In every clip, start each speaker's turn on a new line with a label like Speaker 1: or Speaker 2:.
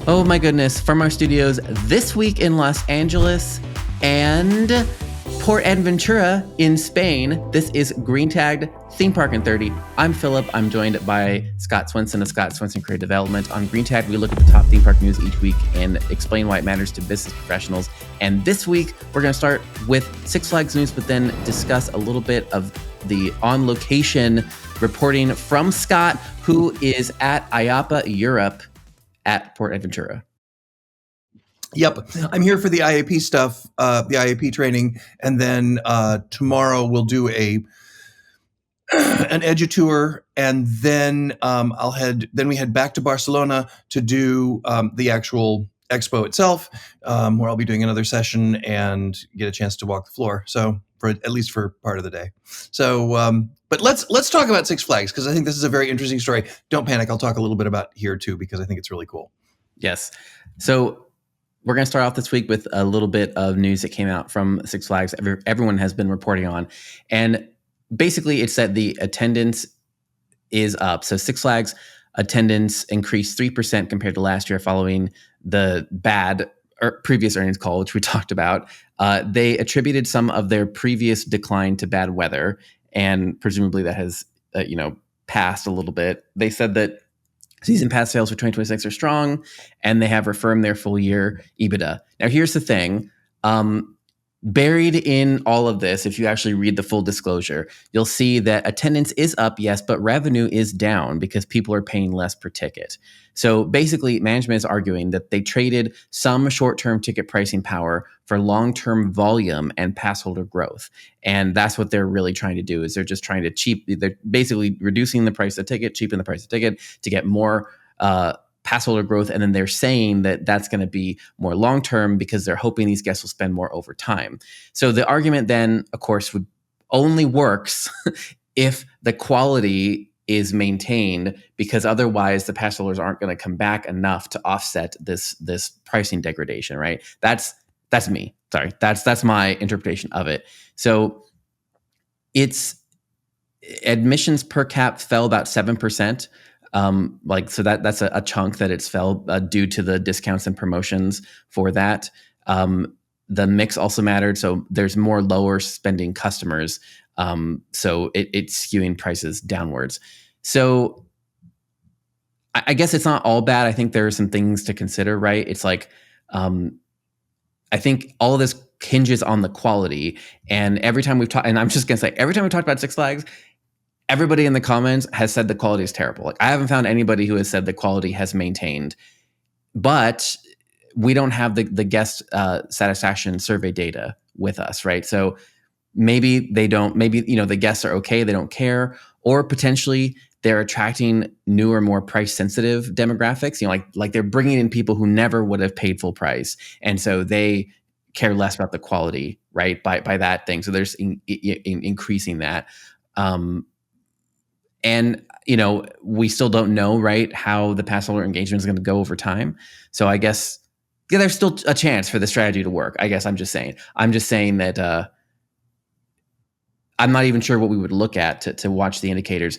Speaker 1: Oh my goodness, from our studios this week in Los Angeles and Port Aventura in Spain, this is Green Tagged Theme Park in 30. I'm Philip. I'm joined by Scott Swenson of Scott Swenson Creative Development. On Green Tagged, we look at the top theme park news each week and explain why it matters to business professionals. And this week, we're going to start with Six Flags news, but then discuss a little bit of the on-location reporting from Scott, who is at IAPA Europe at Port Aventura.
Speaker 2: Yep. I'm here for the IAP stuff, the IAP training. And then tomorrow we'll do an edu tour. And then we head back to Barcelona to do the actual expo itself, where I'll be doing another session and get a chance to walk the floor. So at least for part of the day. So, but let's talk about Six Flags, because I think this is a very interesting story. Don't panic. I'll talk a little bit about here too, because I think it's really cool.
Speaker 1: Yes. So we're going to start off this week with a little bit of news that came out from Six Flags. Everyone has been reporting on. And basically, it's that the attendance is up. So Six Flags attendance increased 3% compared to last year following the bad previous earnings call, which we talked about. They attributed some of their previous decline to bad weather, and presumably that has passed a little bit. They said that season pass sales for 2026 are strong, and they have reaffirmed their full year EBITDA. Now, here's the thing. Buried in all of this, if you actually read the full disclosure, you'll see that attendance is up, yes, but revenue is down because people are paying less per ticket. So basically, management is arguing that they traded some short-term ticket pricing power for long-term volume and pass holder growth. And that's what they're really trying to do, is they're just trying to they're basically reducing the price of the ticket, cheapen the price of the ticket to get more pass holder growth. And then they're saying that that's going to be more long-term because they're hoping these guests will spend more over time. So the argument then, of course, only works if the quality is maintained, because otherwise the pass holders aren't going to come back enough to offset this pricing degradation, right? That's me. Sorry. That's my interpretation of it. So it's admissions per cap fell about 7%. So that's a chunk that it's fell due to the discounts and promotions for that. The mix also mattered. So there's more lower spending customers. So it's skewing prices downwards. So I guess it's not all bad. I think there are some things to consider, right? It's like, I think all of this hinges on the quality. And every time we've talked, and I'm just going to say, every time we talked about Six Flags, everybody in the comments has said the quality is terrible. Like, I haven't found anybody who has said the quality has maintained, but we don't have the guest satisfaction survey data with us, right? So maybe they don't, the guests are okay, they don't care, or potentially they're attracting newer, more price sensitive demographics, like they're bringing in people who never would have paid full price. And so they care less about the quality, right? By that thing. So there's increasing that. And, we still don't know, right, how the pass holder engagement is going to go over time. So I guess there's still a chance for the strategy to work. I guess I'm just saying that I'm not even sure what we would look at to watch the indicators.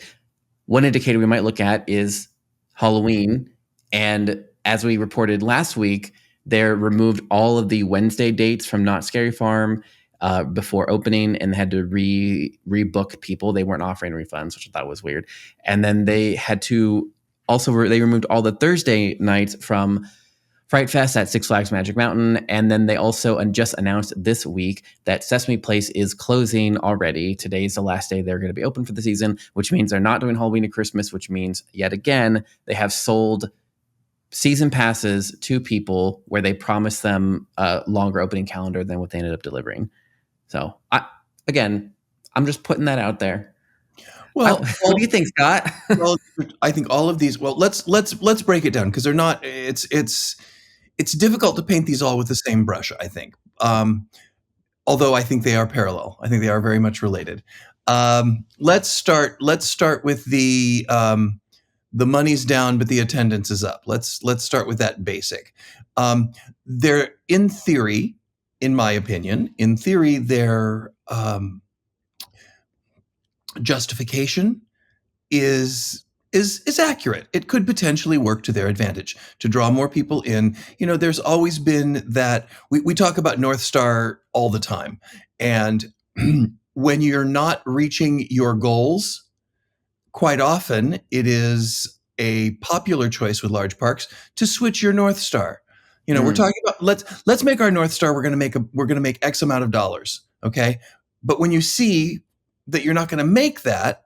Speaker 1: One indicator we might look at is Halloween. And as we reported last week, they removed all of the Wednesday dates from Not Scary Farm before opening, and had to rebook people. They weren't offering refunds, which I thought was weird. And then they had to they removed all the Thursday nights from Fright Fest at Six Flags Magic Mountain. And then they also just announced this week that Sesame Place is closing already. Today's the last day they're going to be open for the season, which means they're not doing Halloween and Christmas, which means yet again, they have sold season passes to people where they promised them a longer opening calendar than what they ended up delivering. So I'm just putting that out there. Well, what do you think, Scott?
Speaker 2: Well, I think all of these. Well, let's break it down, because they're not. It's difficult to paint these all with the same brush, I think. Although I think they are parallel. I think they are very much related. Let's start with the money's down, but the attendance is up. Let's start with that basic. They're, in theory, in my opinion, their justification is is accurate. It could potentially work to their advantage to draw more people in. There's always been that we talk about North Star all the time. And when you're not reaching your goals, quite often it is a popular choice with large parks to switch your North Star. We're
Speaker 1: Mm,
Speaker 2: talking about let's make our North Star. We're going to make X amount of dollars. Okay. But when you see that you're not going to make that,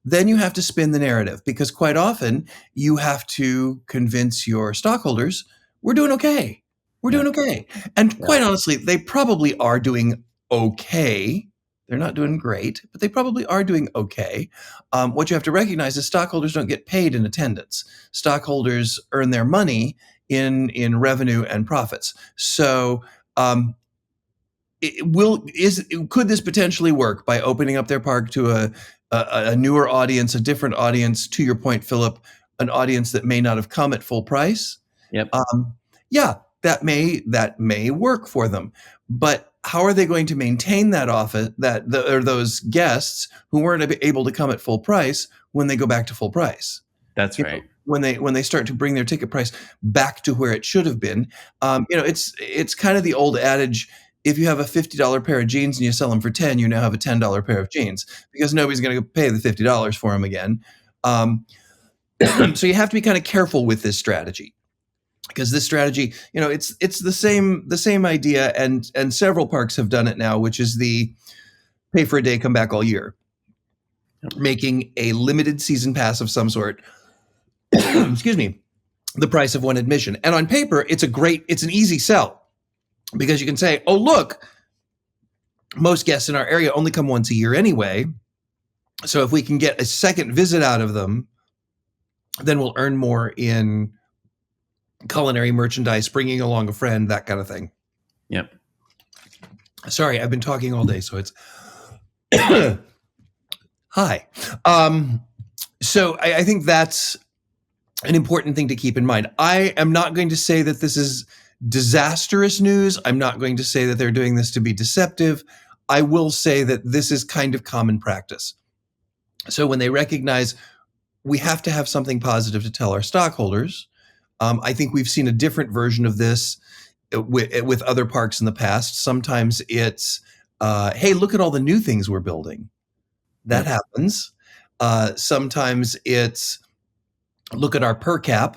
Speaker 2: then you have to spin the narrative, because quite often you have to convince your stockholders we're doing okay. We're
Speaker 1: yeah,
Speaker 2: doing okay. And
Speaker 1: yeah,
Speaker 2: quite honestly, they probably are doing okay. They're not doing great, but they probably are doing okay. What you have to recognize is stockholders don't get paid in attendance. Stockholders earn their money in revenue and profits. So um, could this potentially work by opening up their park to a newer audience, a different audience? To your point, Philip, an audience that may not have come at full price.
Speaker 1: yep,
Speaker 2: Yeah, that may work for them, but how are they going to maintain that office or those guests who weren't able to come at full price when they go back to full price?
Speaker 1: that's right.
Speaker 2: When they start to bring their ticket price back to where it should have been. It's kind of the old adage: if you have a $50 pair of jeans and you sell them for 10, you now have a $10 pair of jeans, because nobody's going to pay the $50 for them again. Um, so you have to be kind of careful with this strategy, because this strategy, it's the same idea, and several parks have done it now, which is the pay for a day, come back all year,
Speaker 1: Yep.
Speaker 2: making a limited season pass of some sort. Excuse me, the price of one admission. And on paper, it's an easy sell, because you can say, oh, look, most guests in our area only come once a year anyway. So if we can get a second visit out of them, then we'll earn more in culinary merchandise, bringing along a friend, that kind of thing.
Speaker 1: Yep.
Speaker 2: Sorry, I've been talking all day, so it's hi. So I think that's an important thing to keep in mind. I am not going to say that this is disastrous news. I'm not going to say that they're doing this to be deceptive. I will say that this is kind of common practice. So when they recognize we have to have something positive to tell our stockholders, I think we've seen a different version of this with other parks in the past. Sometimes it's, hey, look at all the new things we're building. That
Speaker 1: Yep.
Speaker 2: happens. Sometimes it's, look at our per cap.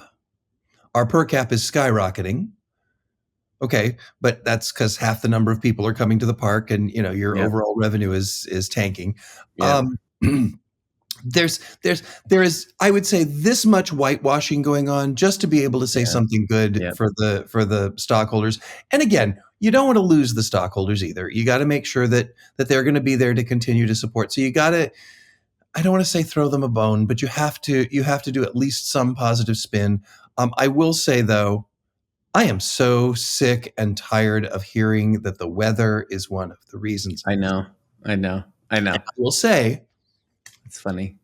Speaker 2: Our per cap is skyrocketing. Okay, but that's because half the number of people are coming to the park, and your
Speaker 1: Yep.
Speaker 2: overall revenue is tanking.
Speaker 1: Yep.
Speaker 2: There's there is, I would say, this much whitewashing going on just to be able to say
Speaker 1: Yeah.
Speaker 2: something good
Speaker 1: Yep.
Speaker 2: for the stockholders. And again, you don't want to lose the stockholders either. You got to make sure that they're going to be there to continue to support. So you got to, I don't want to say throw them a bone, but you have to do at least some positive spin. I will say though, I am so sick and tired of hearing that the weather is one of the reasons.
Speaker 1: I know. I know. I
Speaker 2: I
Speaker 1: know.
Speaker 2: will say
Speaker 1: It's funny.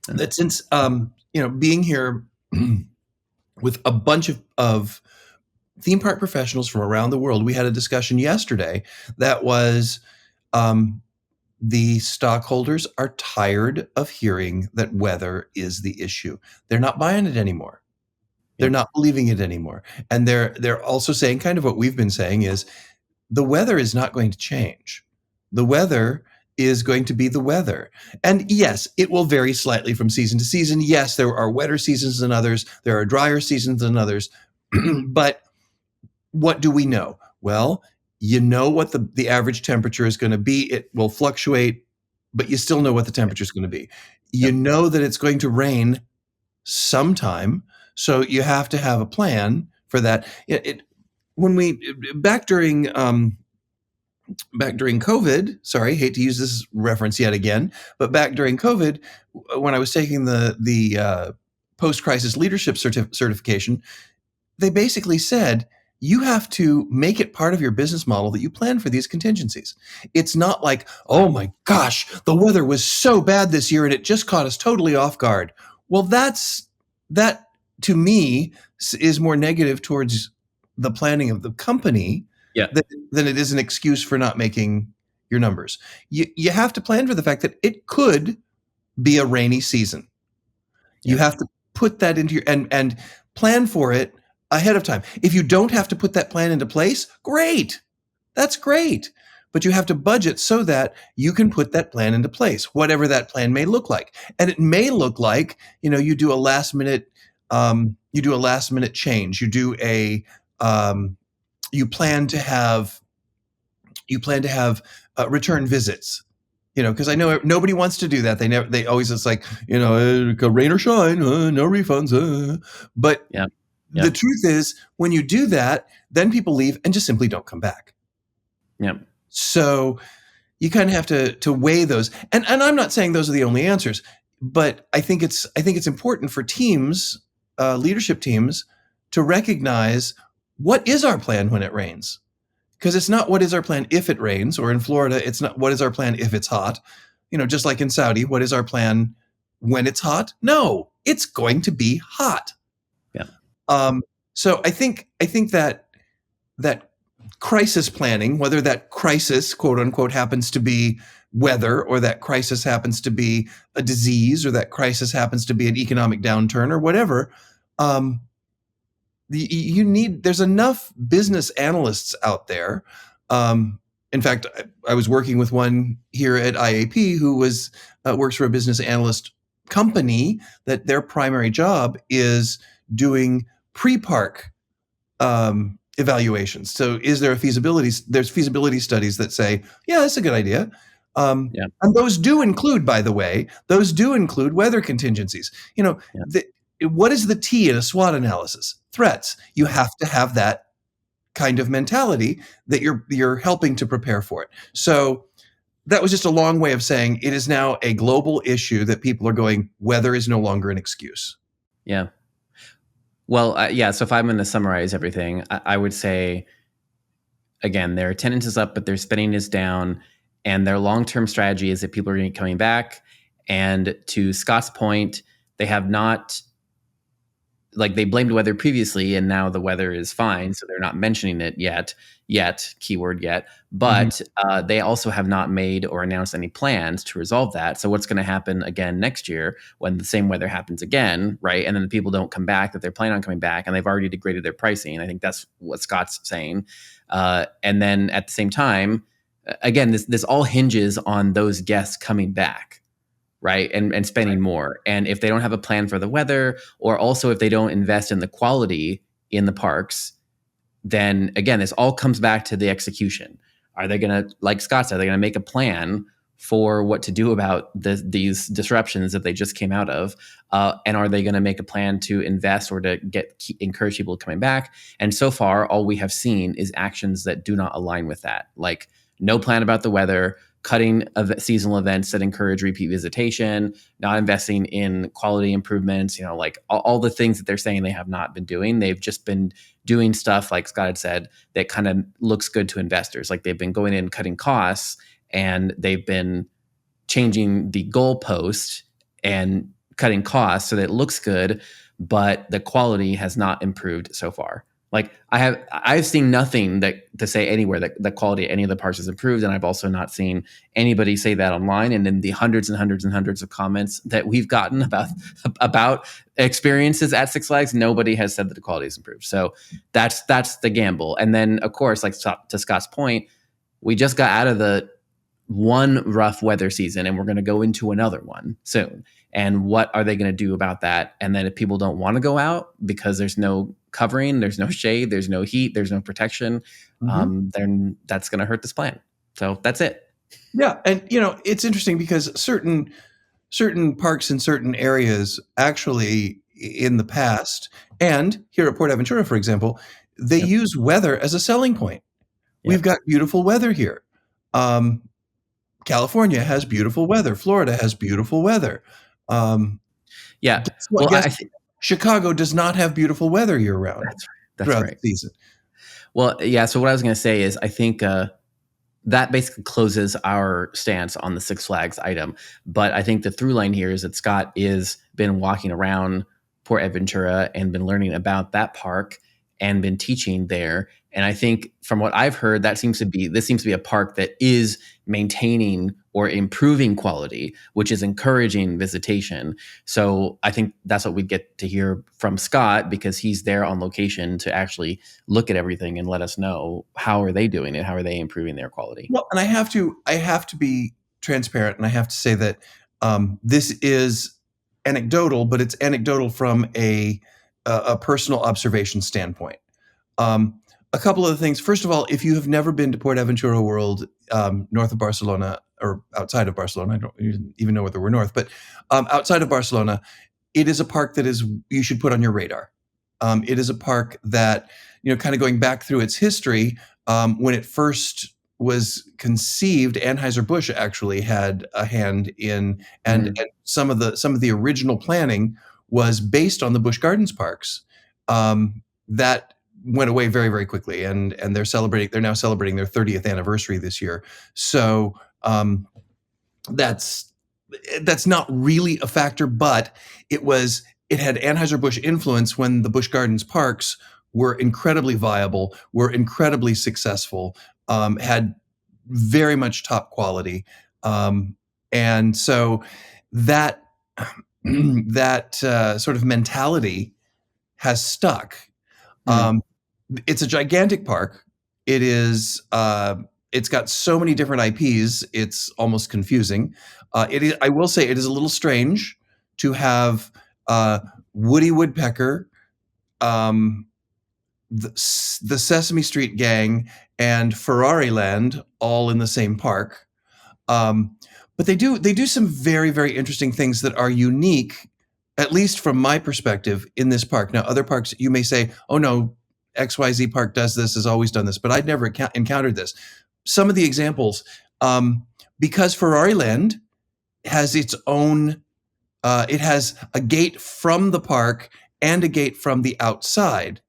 Speaker 2: that since being here with a bunch of theme park professionals from around the world, we had a discussion yesterday that was, the stockholders are tired of hearing that weather is the issue. They're not buying it anymore. They're
Speaker 1: Yep.
Speaker 2: not believing it anymore. And they're also saying kind of what we've been saying is, the weather is not going to change. The weather is going to be the weather. And yes, it will vary slightly from season to season. Yes, there are wetter seasons than others. There are drier seasons than others. But what do we know? Well, you know what the average temperature is going to be. It will fluctuate, but you still know what the temperature is going to be. You
Speaker 1: Yep.
Speaker 2: know that it's going to rain sometime. So you have to have a plan for that. When we back during COVID, sorry, hate to use this reference yet again, but back during COVID, when I was taking the post crisis leadership certification, they basically said you have to make it part of your business model that you plan for these contingencies. It's not like, oh my gosh, the weather was so bad this year and it just caught us totally off guard. Well, that to me is more negative towards the planning of the company
Speaker 1: Yeah.
Speaker 2: than it is an excuse for not making your numbers. You have to plan for the fact that it could be a rainy season. You
Speaker 1: Yep.
Speaker 2: have to put that into your and plan for it ahead of time. If you don't have to put that plan into place, great. That's great. But you have to budget so that you can put that plan into place, whatever that plan may look like. And it may look like, you do a last minute, change. Um, you plan to have, return visits. Because I know nobody wants to do that. They always, it's like, rain or shine, no refunds. But
Speaker 1: Yep.
Speaker 2: the
Speaker 1: Yep.
Speaker 2: truth is, when you do that, then people leave and just simply don't come back.
Speaker 1: Yep.
Speaker 2: So you kind of have to weigh those. And I'm not saying those are the only answers, but I think it's important for teams, leadership teams, to recognize what is our plan when it rains. Because it's not what is our plan if it rains, or in Florida, it's not what is our plan if it's hot. Just like in Saudi, what is our plan when it's hot? No, it's going to be hot.
Speaker 1: Yeah.
Speaker 2: So I think that crisis planning, whether that crisis, quote unquote, happens to be weather, or that crisis happens to be a disease, or that crisis happens to be an economic downturn, or whatever, um, there's enough business analysts out there. Um, in fact, I was working with one here at IAP who works for a business analyst company that their primary job is doing pre-park evaluations. So there's feasibility studies that say, yeah, that's a good idea.
Speaker 1: Yeah.
Speaker 2: And those do include, by the way, weather contingencies.
Speaker 1: Yeah.
Speaker 2: What is the T in a SWOT analysis? Threats. You have to have that kind of mentality that you're helping to prepare for it. So that was just a long way of saying it is now a global issue that people are going, weather is no longer an excuse.
Speaker 1: Yeah. Well, yeah. So if I'm going to summarize everything, I would say, again, their attendance is up, but their spending is down, and their long-term strategy is that people are going to be coming back. And to Scott's point, they have not, like, they blamed weather previously, and now the weather is fine, so they're not mentioning it yet, keyword yet. But they also have not made or announced any plans to resolve that. So what's going to happen again next year when the same weather happens again, right? And then the people don't come back that they're planning on coming back, and they've already degraded their pricing. I think that's what Scott's saying. And then at the same time, again, this all hinges on those guests coming back, right? And spending more. And if they don't have a plan for the weather, or also if they don't invest in the quality in the parks, then again, this all comes back to the execution. Are they going to, like Scott said, are they going to make a plan for what to do about these disruptions that they just came out of? And are they going to make a plan to invest or to encourage people coming back? And so far, all we have seen is actions that do not align with that. Like, no plan about the weather, cutting seasonal events that encourage repeat visitation, not investing in quality improvements, like all the things that they're saying they have not been doing. They've just been doing stuff, like Scott had said, that kind of looks good to investors. Like, they've been going in cutting costs, and they've been changing the goalpost and cutting costs so that it looks good, but the quality has not improved so far. Like, I've seen nothing to say anywhere that the quality of any of the parts has improved, and I've also not seen anybody say that online. And in the hundreds and hundreds and hundreds of comments that we've gotten about experiences at Six Flags, nobody has said that the quality has improved. So that's the gamble. And then, of course, like to Scott's point, we just got out of the one rough weather season, and we're going to go into another one soon. And what are they going to do about that? And then if people don't want to go out because there's no covering, there's no shade, there's no heat, there's no protection, then that's going to hurt this plan. So that's it.
Speaker 2: Yeah, and it's interesting because certain parks in certain areas, actually, in the past, and here at Port Aventura, for example, they use weather as a selling point. We've got beautiful weather here. California has beautiful weather. Florida has beautiful weather.
Speaker 1: Yeah.
Speaker 2: Chicago does not have beautiful weather year round.
Speaker 1: That's
Speaker 2: throughout
Speaker 1: right.
Speaker 2: the season.
Speaker 1: Well, yeah. So what I was going to say is, I think that basically closes our stance on the Six Flags item. But I think the through line here is that Scott is been walking around Port Aventura and been learning about that park. and been teaching there. And I think from what I've heard, this seems to be a park that is maintaining or improving quality, which is encouraging visitation. So I think that's what we get to hear from Scott, because he's there on location to actually look at everything and let us know how are they doing it, how are they improving their quality.
Speaker 2: Well, and I have to be transparent, and I have to say that this is anecdotal, but it's anecdotal from a personal observation standpoint. Um, a couple of things. First of all, if you have never been to Port Aventura World, north of Barcelona or outside of Barcelona, I don't even know whether we're north, but outside of Barcelona, it is a park that is you should put on your radar. It is a park that, kind of going back through its history, when it first was conceived, Anheuser-Busch actually had a hand in, and some of the original planning was based on the Busch Gardens parks. That went away very, very quickly, and they're now celebrating their 30th anniversary this year. So that's that's not really a factor, but it had Anheuser-Busch influence when the Busch Gardens parks were incredibly viable, were incredibly successful, had very much top quality, and so that that sort of mentality has stuck.
Speaker 1: Mm.
Speaker 2: Um, it's a gigantic park. It is. It's got so many different IPs. It's almost confusing. It is. I will say it is a little strange to have Woody Woodpecker, um, the Sesame Street Gang, and Ferrari Land all in the same park. Um, but they do some very, very interesting things that are unique, at least from my perspective, in this park. Now, other parks you may say, "Oh no, XYZ park does this, has always done this," but I'd never encountered this. Some of the examples, because Ferrari Land has its own, it has a gate from the park and a gate from the outside.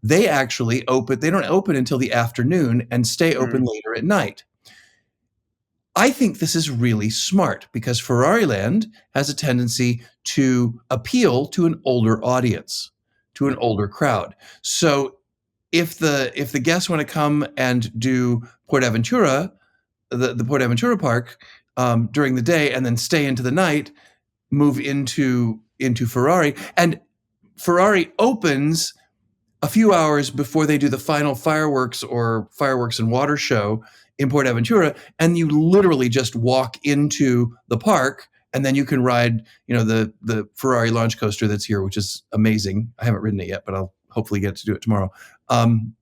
Speaker 2: They actually open. They don't open until the afternoon and stay open
Speaker 1: Mm.
Speaker 2: later at night. I think this is really smart because Ferrari Land has a tendency to appeal to an older audience, to an older crowd. So if the guests want to come and do Port Aventura, the Port Aventura Park, during the day and then stay into the night, move into Ferrari, and Ferrari opens a few hours before they do the final fireworks or fireworks and water show in Port Aventura, and you literally just walk into the park, and then you can ride, the Ferrari launch coaster that's here, which is amazing. I haven't ridden it yet, but I'll hopefully get to do it tomorrow. Um,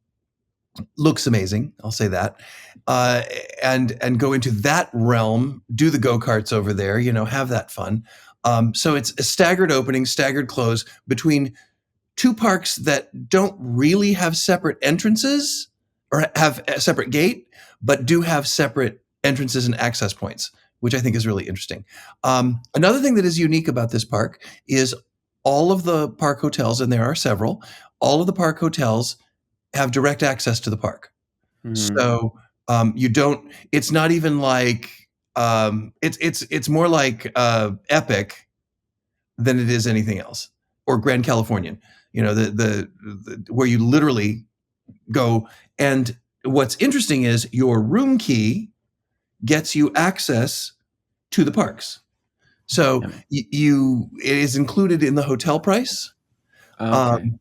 Speaker 2: Looks amazing, I'll say that. Uh, and go into that realm, do the go-karts over there, have that fun. So it's a staggered opening, staggered close between two parks that don't really have separate entrances or have a separate gate, but do have separate entrances and access points, which I think is really interesting. Another thing that is unique about this park is all of the park hotels, and there are several, all of the park hotels have direct access to the park.
Speaker 1: Mhm.
Speaker 2: So you don't. It's not even like it's more like Epic than it is anything else, or Grand Californian. The where you literally go. And what's interesting is your room key gets you access to the parks. So
Speaker 1: Yep.
Speaker 2: it is included in the hotel price.
Speaker 1: Okay.
Speaker 2: Um,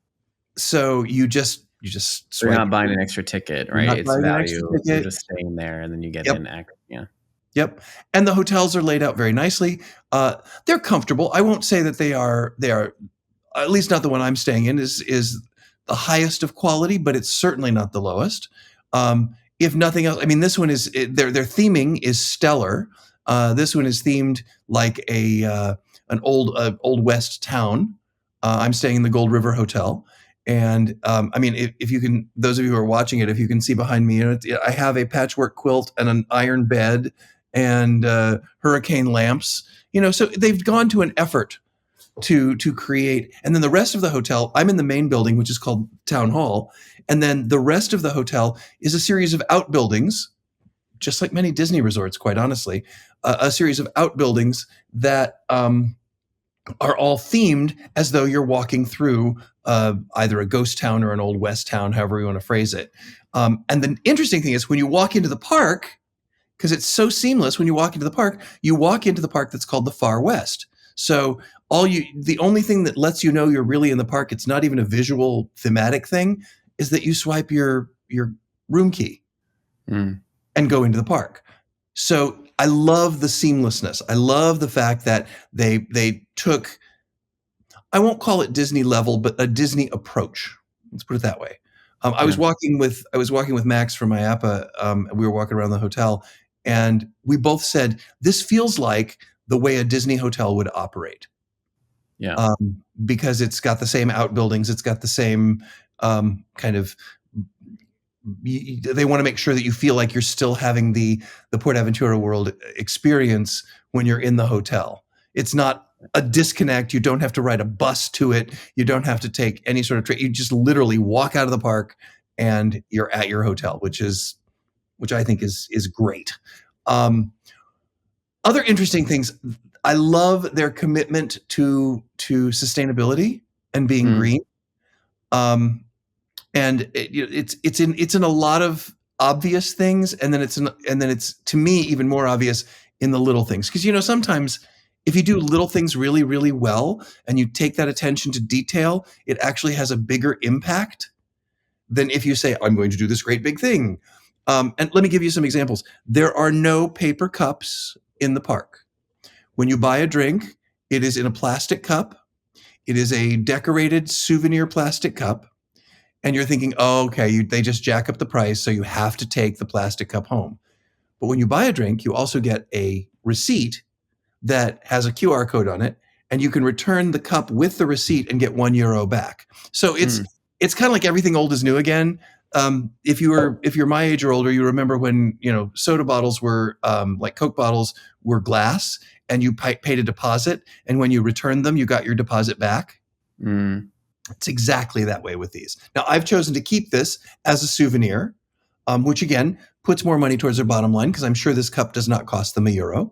Speaker 2: so you just
Speaker 1: So you're
Speaker 2: swipe.
Speaker 1: not buying an extra ticket,
Speaker 2: You're
Speaker 1: right?
Speaker 2: not
Speaker 1: It's
Speaker 2: buying an extra
Speaker 1: value. You're
Speaker 2: ticket.
Speaker 1: just staying there and then you get
Speaker 2: Yep.
Speaker 1: in. Yeah.
Speaker 2: Yep. And the hotels are laid out very nicely. They're comfortable. I won't say that they are, at least not the one I'm staying in is the highest of quality, but it's certainly not the lowest. If nothing else, I mean, this one is their theming is stellar. This one is themed like an old west town. I'm staying in the Gold River Hotel, and I mean, if you can, those of you who are watching it, if you can see behind me, I have a patchwork quilt and an iron bed and hurricane lamps. So they've gone to an effort to create. And then the rest of the hotel, I'm in the main building, which is called Town Hall, and then the rest of the hotel is a series of outbuildings, just like many Disney resorts, quite honestly, a series of outbuildings that are all themed as though you're walking through either a ghost town or an old west town, however you want to phrase it. And the interesting thing is when you walk into the park, because it's so seamless, when you walk into the park, you walk into the park that's called the Far West. So the only thing that lets you know you're really in the park, it's not even a visual thematic thing, is that you swipe your room key
Speaker 1: Mm.
Speaker 2: and go into the park. So I love the seamlessness. I love the fact that they took, I won't call it Disney level, but a Disney approach. Let's put it that way.
Speaker 1: Yeah.
Speaker 2: I was walking with Max from IAPA. We were walking around the hotel, and we both said this feels like the way a Disney hotel would operate,
Speaker 1: Yeah.
Speaker 2: because it's got the same outbuildings, it's got the same kind of. They want to make sure that you feel like you're still having the Port Aventura World experience when you're in the hotel. It's not a disconnect. You don't have to ride a bus to it. You don't have to take any sort of train. You just literally walk out of the park and you're at your hotel, which I think is great. Other interesting things. I love their commitment to sustainability and being
Speaker 1: Mm.
Speaker 2: green. Um, and it's in a lot of obvious things, and then it's to me even more obvious in the little things, because sometimes if you do little things really really well and you take that attention to detail, it actually has a bigger impact than if you say I'm going to do this great big thing. And let me give you some examples. There are no paper cups in the park. When you buy a drink, it is in a plastic cup. It is a decorated souvenir plastic cup. And you're thinking, oh, okay, they just jack up the price, so you have to take the plastic cup home. But when you buy a drink, you also get a receipt that has a QR code on it, and you can return the cup with the receipt and get €1 back. So
Speaker 1: Mm.
Speaker 2: it's kind of like everything old is new again. If you're my age or older, you remember when soda bottles were like Coke bottles were glass, and you paid a deposit, and when you returned them, you got your deposit back.
Speaker 1: Mm.
Speaker 2: It's exactly that way with these. Now, I've chosen to keep this as a souvenir, which again puts more money towards their bottom line, because I'm sure this cup does not cost them €1.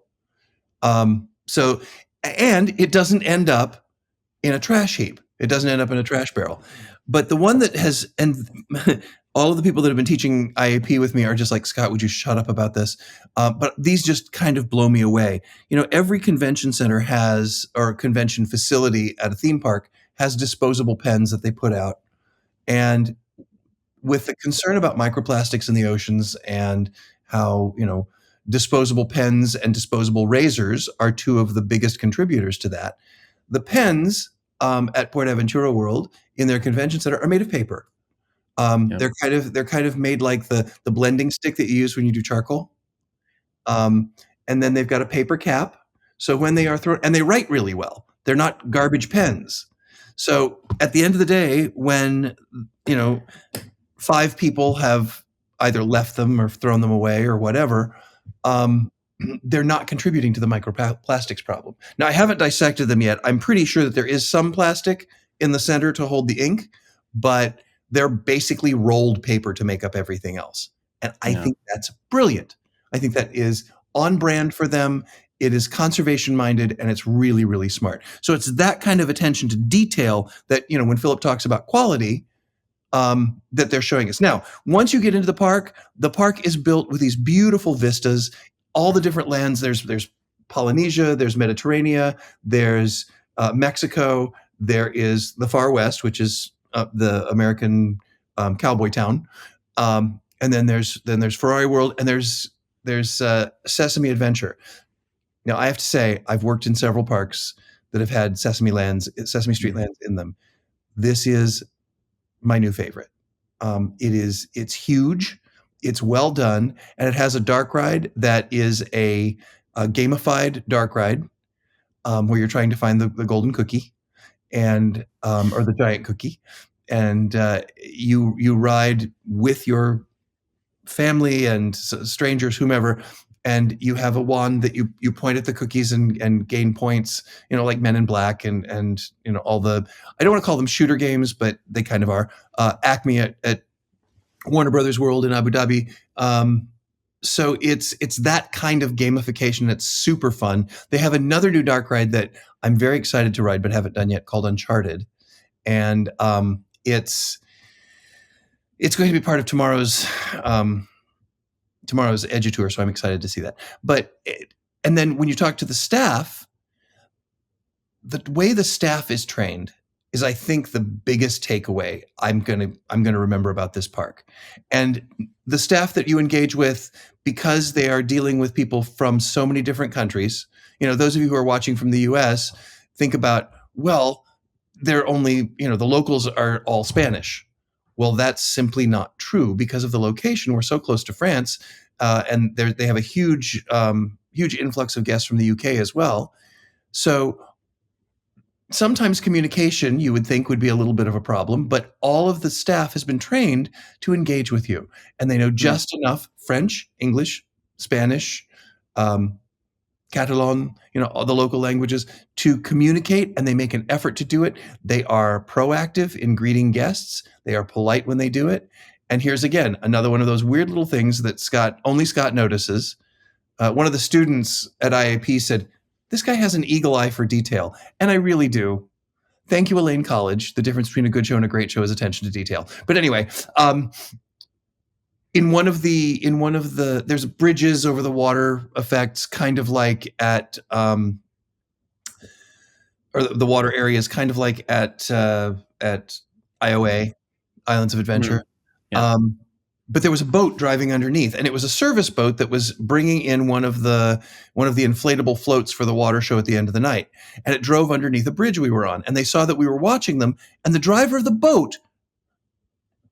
Speaker 2: And it doesn't end up in a trash heap. It doesn't end up in a trash barrel. But the one that has, and all of the people that have been teaching IAP with me are just like, Scott, would you shut up about this? But these just kind of blow me away. Every convention center has, or convention facility at a theme park has disposable pens that they put out. And with the concern about microplastics in the oceans and how, disposable pens and disposable razors are two of the biggest contributors to that, the pens at Port Aventura World in their convention center are made of paper.
Speaker 1: Yeah.
Speaker 2: They're kind of made like the blending stick that you use when you do charcoal. Um, and then they've got a paper cap. So when they are thrown, and they write really well, they're not garbage pens. So at the end of the day, when 5 people have either left them or thrown them away or whatever, they're not contributing to the microplastics problem. Now, I haven't dissected them yet. I'm pretty sure that there is some plastic in the center to hold the ink, but they're basically rolled paper to make up everything else. And I
Speaker 1: Yeah.
Speaker 2: think that's brilliant. I think that is on brand for them. It is conservation minded, and it's really, really smart. So it's that kind of attention to detail that, when Philip talks about quality, that they're showing us. Now, once you get into the park is built with these beautiful vistas, all the different lands. There's Polynesia, there's Mediterranean, there's Mexico, there is the Far West, which is the American cowboy town, and then there's Ferrari World, and there's Sesame Adventure. Now, I have to say, I've worked in several parks that have had Sesame Street
Speaker 1: Mm.
Speaker 2: lands in them. This is my new favorite. It's huge, it's well done, and it has a dark ride that is a gamified dark ride, where you're trying to find the golden cookie, and or the giant cookie, and you ride with your family and strangers, whomever, and you have a wand that you point at the cookies and gain points, like Men in Black and all the, I don't want to call them shooter games, but they kind of are. Acme at Warner Brothers World in Abu Dhabi So it's that kind of gamification that's super fun. They have another new dark ride that I'm very excited to ride, but haven't done yet, called Uncharted, and it's going to be part of tomorrow's Edutaur, so I'm excited to see that. And then when you talk to the staff, the way the staff is trained is, I think, the biggest takeaway I'm gonna remember about this park. And the staff that you engage with, because they are dealing with people from so many different countries, those of you who are watching from the US, think about, well, they're only, the locals are all Spanish. Well, that's simply not true because of the location. We're so close to France, and they have a huge influx of guests from the UK as well. So sometimes communication, you would think, would be a little bit of a problem, but all of the staff has been trained to engage with you, and they know just enough French, English, Spanish, Catalan, all the local languages, to communicate, and they make an effort to do it. They are proactive in greeting guests. They are polite when they do it. And here's again another one of those weird little things that only Scott notices. One of the students at IAP said, "This guy has an eagle eye for detail," and I really do. Thank you, Elaine College. The difference between a good show and a great show is attention to detail. But anyway, in one of the there's bridges over the water effects, kind of like at or the water areas, kind of like at IOA, Islands of Adventure.
Speaker 1: Yeah.
Speaker 2: But there was a boat driving underneath, and it was a service boat that was bringing in one of the inflatable floats for the water show at the end of the night, and it drove underneath a bridge we were on, and they saw that we were watching them, and the driver of the boat,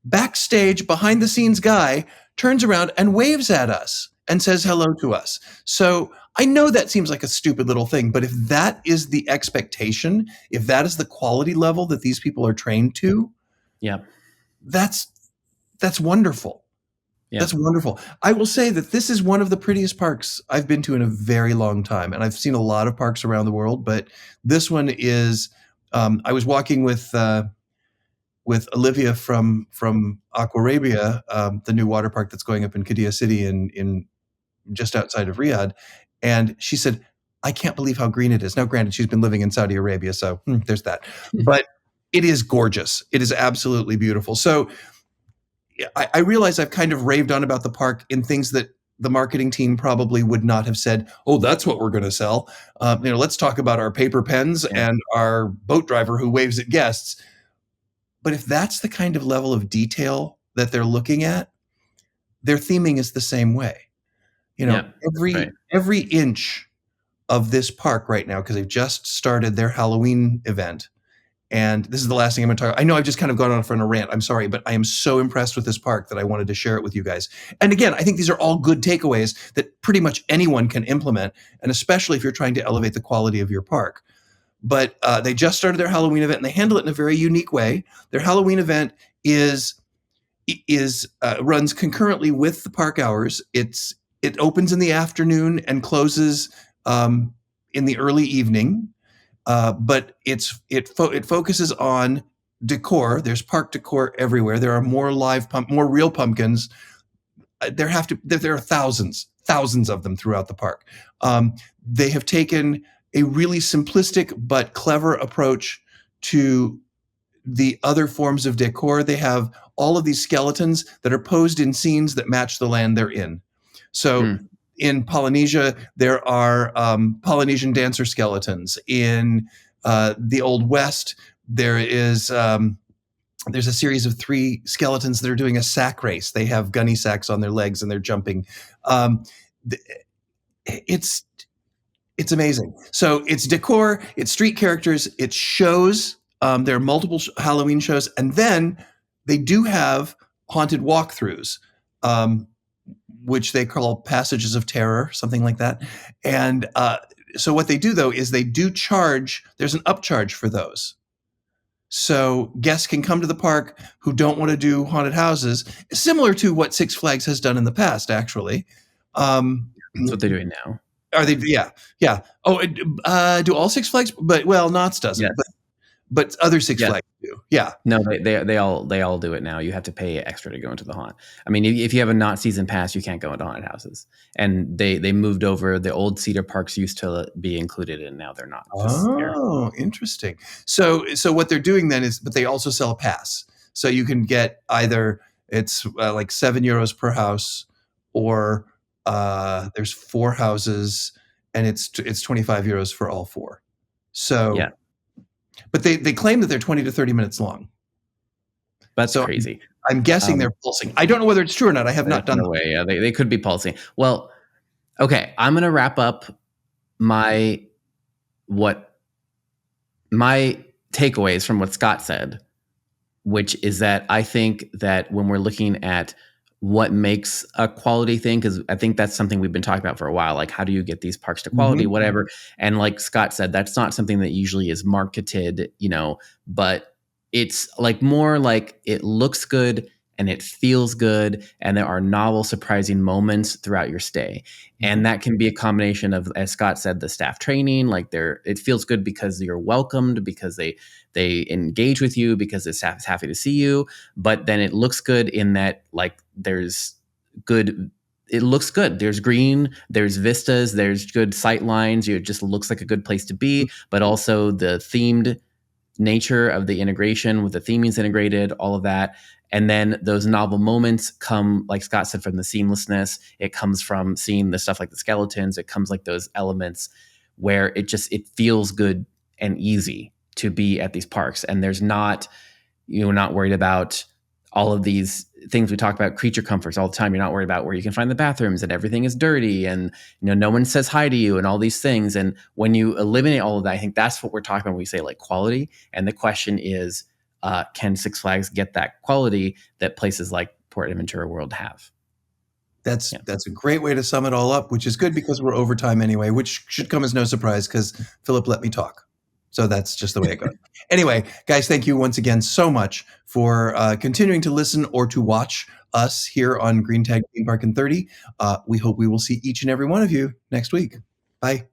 Speaker 2: backstage behind the scenes guy, turns around and waves at us and says hello to us. So I know that seems like a stupid little thing, but if that is the expectation, if that is the quality level that these people are trained to, that's wonderful. Yeah. That's wonderful. I will say that this is one of the prettiest parks I've been to in a very long time. And I've seen a lot of parks around the world, but this one is, I was walking with Olivia from Aquarabia, the new water park that's going up in Qiddiya City in just outside of Riyadh. And she said, "I can't believe how green it is." Now, granted, she's been living in Saudi Arabia, so there's that. But it is gorgeous. It is absolutely beautiful. So I realize I've kind of raved on about the park in things that the marketing team probably would not have said, "Oh, that's what we're going to sell." Let's talk about our paper pens and our boat driver who waves at guests. But if that's the kind of level of detail that they're looking at, their theming is the same way. Every inch of this park right now, because they've just started their Halloween event. And this is the last thing I'm going to talk about. I know I've just kind of gone on for a rant. I'm sorry, but I am so impressed with this park that I wanted to share it with you guys. And again, I think these are all good takeaways that pretty much anyone can implement, and especially if you're trying to elevate the quality of your park. But they just started their Halloween event, and they handle it in a very unique way. Their Halloween event runs concurrently with the park hours. It opens in the afternoon and closes in the early evening. But it focuses on decor. There's park decor everywhere. There are more more real pumpkins. There are thousands of them throughout the park. They have taken a really simplistic but clever approach to the other forms of decor. They have all of these skeletons that are posed in scenes that match the land they're in. So in Polynesia, there are Polynesian dancer skeletons. In the Old West, there's a series of 3 skeletons that are doing a sack race. They have gunny sacks on their legs and they're jumping. It's amazing. So it's decor, it's street characters, it's shows. There are multiple Halloween shows, and then they do have haunted walkthroughs, which they call Passages of Terror, something like that. And so what they do, though, is they do charge. There's an upcharge for those. So guests can come to the park who don't want to do haunted houses, similar to what Six Flags has done in the past, actually.
Speaker 1: That's what they're doing now.
Speaker 2: Are they? Yeah. Oh, do all Six Flags? But Knott's doesn't.
Speaker 1: Yes.
Speaker 2: But other Six Flags do. Yeah.
Speaker 1: No, they all do it now. You have to pay extra to go into the haunt. I mean, if you have a not season pass, you can't go into haunted houses. And they moved over. The old Cedar Parks used to be included, and now they're not. Just there.
Speaker 2: Oh, interesting. So what they're doing then is, but they also sell a pass. So you can get either it's like €7 per house, or there's 4 houses, and it's €25 for all four. So,
Speaker 1: Yeah,
Speaker 2: but they claim that they're 20 to 30 minutes long.
Speaker 1: that's
Speaker 2: So
Speaker 1: crazy.
Speaker 2: I'm guessing
Speaker 1: Um,
Speaker 2: they're pulsing. I don't know whether it's true or not. I have
Speaker 1: there's
Speaker 2: not done
Speaker 1: no
Speaker 2: them.
Speaker 1: way. Yeah, they could be pulsing. Well, okay. I'm gonna wrap up my what my takeaways from what Scott said, which is that I think that when we're looking at what makes a quality thing, because I think that's something we've been talking about for a while, like how do you get these parks to quality,
Speaker 2: Mhm.
Speaker 1: whatever. And like Scott said, that's not something that usually is marketed, but it's like more like it looks good and it feels good, and there are novel, surprising moments throughout your stay.
Speaker 2: Mhm.
Speaker 1: And that can be a combination of, as Scott said, the staff training, like it feels good because you're welcomed, because they engage with you, because the staff is happy to see you. But then it looks good in that, like, there's good it looks good. There's green, there's vistas, there's good sight lines. It just looks like a good place to be. But also the themed nature of the integration with the theming's integrated, all of that. And then those novel moments come, like Scott said, from the seamlessness. It comes from seeing the stuff like the skeletons. It comes like those elements where it feels good and easy to be at these parks. And there's not, you're not worried about all of these things we talk about, creature comforts all the time. You're not worried about where you can find the bathrooms, and everything is dirty, and no one says hi to you, and all these things. And when you eliminate all of that, I think that's what we're talking about when we say like quality. And the question is, can Six Flags get that quality that places like Port Aventura World have?
Speaker 2: That's
Speaker 1: Yeah.
Speaker 2: that's a great way to sum it all up, which is good because we're over time anyway, which should come as no surprise because Philip let me talk. So that's just the way it goes. Anyway, guys, thank you once again so much for continuing to listen or to watch us here on Green Tag Theme Park in 30. We hope we will see each and every one of you next week. Bye.